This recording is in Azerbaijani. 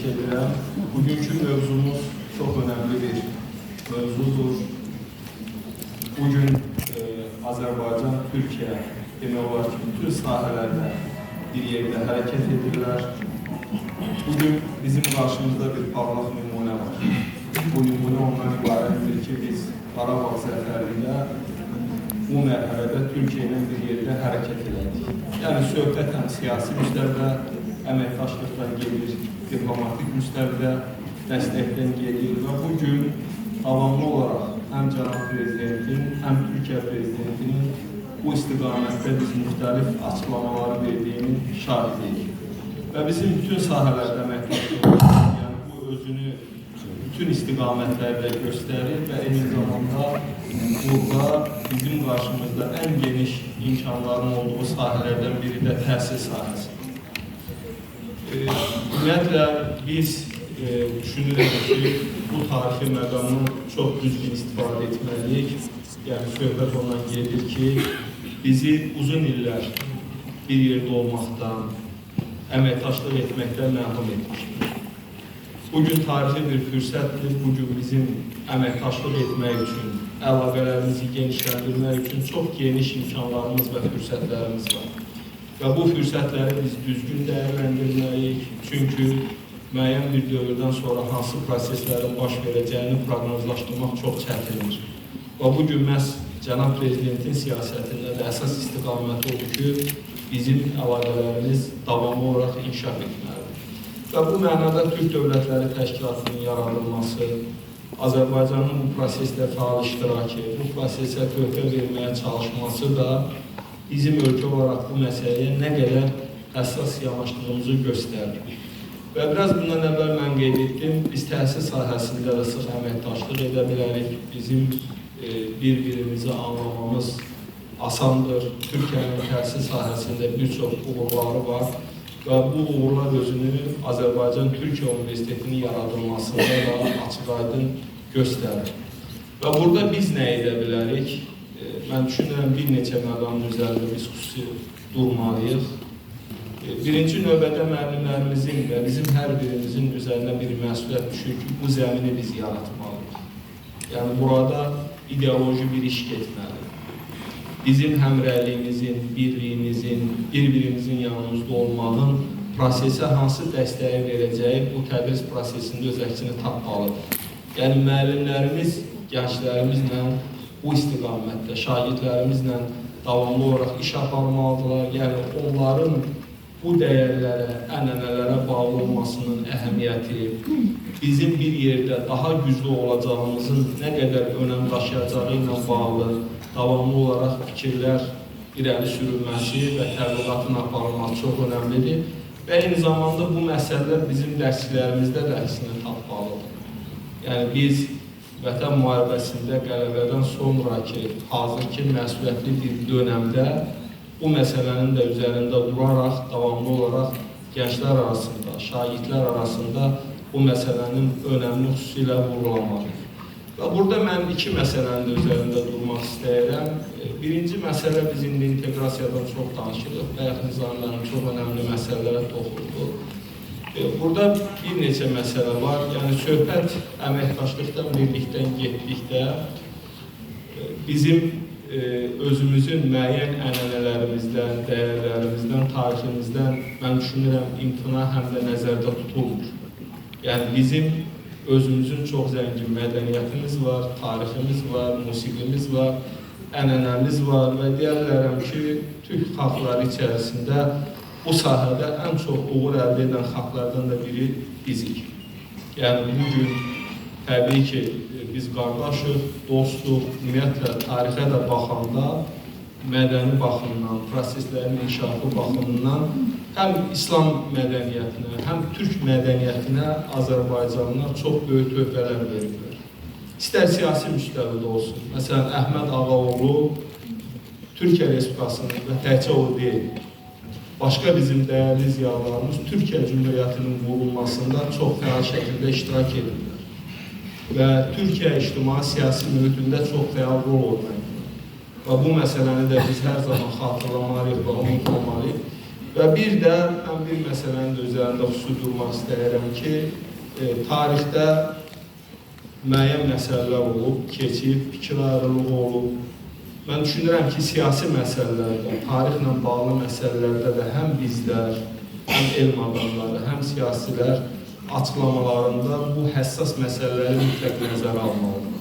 təbrik edirəm. Bugünkü mövzumuz çox önemli bir mövzudur. Bugün Azərbaycan, Türkiyə demək olar ki, bütün sahələrdə bir yerdə hərəkət edirlər. Bugün bizim qarşımızda bir parlaq nümunə var. Bu nümunə ondan ibarətdir ki, biz Qarabağ zəfərində bu mərhələdə Türkiyə ilə bir yerdə hərəkət elədik. Yəni söhbət həm siyasi müstəvidə, əməkdaşlıqdan gedir, diplomatik müstəvidə dəstəkdən gedir və bugün davamlı olaraq həm Cənab Prezidentin, həm Türkiyə Prezidentinin bu istiqamətdə biz müxtəlif açıqlamaları verdiyinin şahidiyik. Və bizim bütün sahələrdə əməkdaşlığımız, yəni bu özünü bütün istiqamətlərdə göstərir və eyni zamanda burada bizim qarşımızda ən geniş imkanların olduğu sahələrdən biri də təhsil sahəsi. Ümumiyyətlə, biz düşünürük ki, bu tarixi məqamdan çox düzgün istifadə etməliyik. Yəni, söhbət ondan gedir ki, bizi uzun illər bir yerdə olmaqdan, əməkdaşlıq etməkdən məhrum etmişdir. Bugün tarixi bir fürsətdir, bugün bizim əməkdaşlıq etmək üçün, əlaqələrimizi genişləndirmək üçün çox geniş imkanlarımız və fürsətlərimiz var. Və bu fürsətləri biz düzgün dəyərləndirməliyik. Çünki müəyyən bir dövrdən sonra hansı proseslərin baş verəcəyini proqnozlaşdırmaq çox çətindir. Və bugün məhz Cənab Prezidentin siyasətində də əsas istiqaməti odur ki, bizim əlaqələrimiz davamlı olaraq inkişaf etməlidir. Və bu mənada Türk Dövlətləri Təşkilatının yaradılması, Azərbaycanın bu prosesdə fəal iştirakı, bu prosesə töhfə verməyə çalışması da bizim ölkə olaraq bu məsələyə nə qədər həssas yanaşdığımızı göstərir. Və biraz bundan əvvəl mən qeyd etdim, biz təhsil sahəsində də sıx əməkdaşlıq edə bilərik. Bizim bir-birimizi anlamamız asandır. Türkiyənin təhsil sahəsində bir çox uğurları var və bu uğurlar özünü Azərbaycan-Türkiyə Universitetinin yaradılmasında da açıq-aydın göstərir. Və burada biz nə edə bilərik? Mən düşünürəm, bir neçə məqamın üzərində biz xüsusi durmalıyıq. Birinci növbədə müəllimlərimizin və bizim hər birimizin üzərinə bir məsuliyyət düşür ki, bu zəmini biz yaratmalıyıq. Yəni, burada ideoloji bir iş getməlidir. Bizim həmrəyliyimizin, birliyimizin, bir-birimizin yanımızda olmağın prosesə hansı dəstəyi verəcəyi bu tədris prosesində öz əksini tapmalıdır. Yəni, müəllimlərimiz gənclərimizlə bu istiqamətdə, şagirdlərimizlə davamlı olaraq iş aparmalıdırlar. Yəni, onların bu dəyərlərə, ənənələrə bağlı olmasının əhəmiyyəti, bizim bir yerdə daha güclü olacağımızın nə qədər önəm daşıyacağı ilə bağlı davamlı olaraq fikirlər irəli sürülməsi və təbliğatın aparılması çox önəmlidir. Və eyni zamanda bu məsələlər bizim dərsliklərimizdə də əksini tapmalıdır. Yəni, biz Vətən müharibəsində qələbədən sonraki, hazırki məsuliyyətli bir dönəmdə bu məsələnin də üzərində duraraq, davamlı olaraq gənclər arasında, şagirdlər arasında bu məsələnin önəmini xüsusilə vurgulamalıyıq. Və burada mən iki məsələnin də üzərində durmaq istəyirəm. Birinci məsələ biz indi inteqrasiyadan çox danışırıq, bayaq nizamların çox önəmli məsələlərə toxunduq. Burada bir neçə məsələ var. Yəni, söhbət əməkdaşlıqdan, birlikdən getdikdə bizim özümüzün müəyyən ənənələrimizdən, dəyərlərimizdən, tariximizdən mən düşünürəm, imtina həm də nəzərdə tutulmur. Yəni, bizim özümüzün çox zəngin mədəniyyətimiz var, tariximiz var, musiqimiz var, ənənəmiz var və deyə bilərəm ki, Türk xalqları içərisində bu sahədə ən çox uğur əldə edən xalqlardan da biri bizik. Yəni, bugün təbii ki, biz qardaşıq, dostuq, ümumiyyətlə, tarixə də baxanda, mədəni baxımdan, proseslərin inkişafı baxımından həm İslam mədəniyyətinə, həm Türk mədəniyyətinə Azərbaycanlar çox böyük töhfələr verirlər. İstər siyasi müstəvidə olsun. Məsələn, Əhməd Ağaoğlu Türkiyə Respublikasının və təkcə o deyil, başqa bizim dəyərli ziyalarımız Türkiyə Cümhuriyyətinin qurulmasında çox fəal şəkildə iştirak edirlər. Və Türkiyə ictimai-siyasi mühitində çox fəal rol oynayırlar. Və bu məsələni də biz hər zaman xatırlamalıyıq və unutmamalıyıq. Və bir də mən bir məsələnin də üzərində xüsusi durmaq istəyirəm ki, tarixdə müəyyən məsələlər olub, keçib, fikir ayrılığı olub. Mən düşünürəm ki, siyasi məsələlərdə, tarixlə bağlı məsələlərdə də həm bizlər, həm elm adamları, həm siyasilər açıqlamalarında bu həssas məsələləri mütləq nəzərə almalıdır.